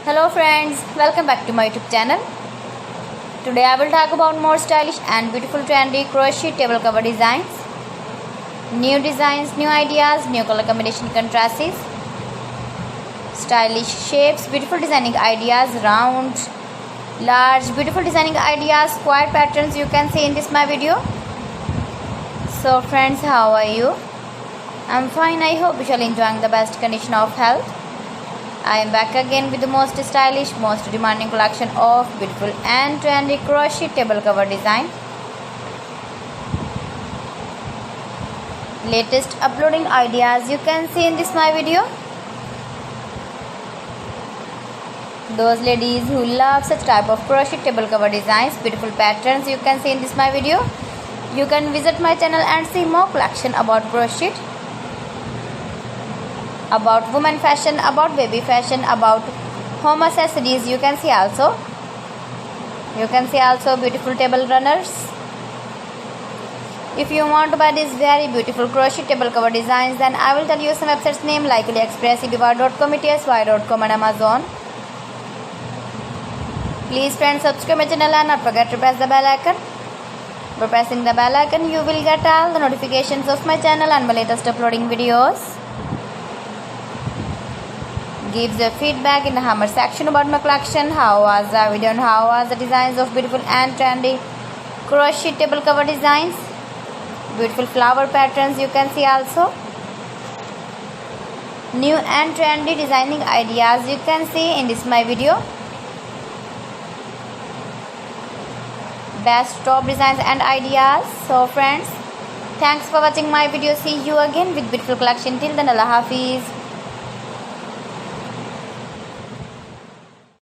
Hello friends, welcome back to my YouTube channel. Today I will talk about more stylish and beautiful trendy crochet table cover designs. New designs, new ideas, new color combination contrasts, stylish shapes, beautiful designing ideas, round, large, beautiful designing ideas, square patterns you can see in this my video. So friends, how are you? I'm fine. I hope you shall enjoying the best condition of health. I am back again with the most stylish, most demanding collection of beautiful and trendy crochet table cover design. Latest uploading ideas you can see in this my video. Those ladies who love such type of crochet table cover designs, beautiful patterns you can see in this my video. You can visit my channel and see more collection about crochet, about women fashion, about baby fashion, about home accessories. You can see also beautiful table runners. If you want to buy these very beautiful crochet table cover designs, then I will tell you some websites name like AliExpress, eBay.com, etsy.com and Amazon. Please friends, subscribe my channel and not forget to press the bell icon. By pressing the bell icon, you will get all the notifications of my channel and my latest uploading videos. Gives your feedback in the comment section about my collection. How was the video and how was the designs of beautiful and trendy crochet table cover designs, beautiful flower patterns you can see also, new and trendy designing ideas you can see in this my video, best top designs and ideas. So friends, thanks for watching my video. See you again with beautiful collection. Till then, Allah Hafiz.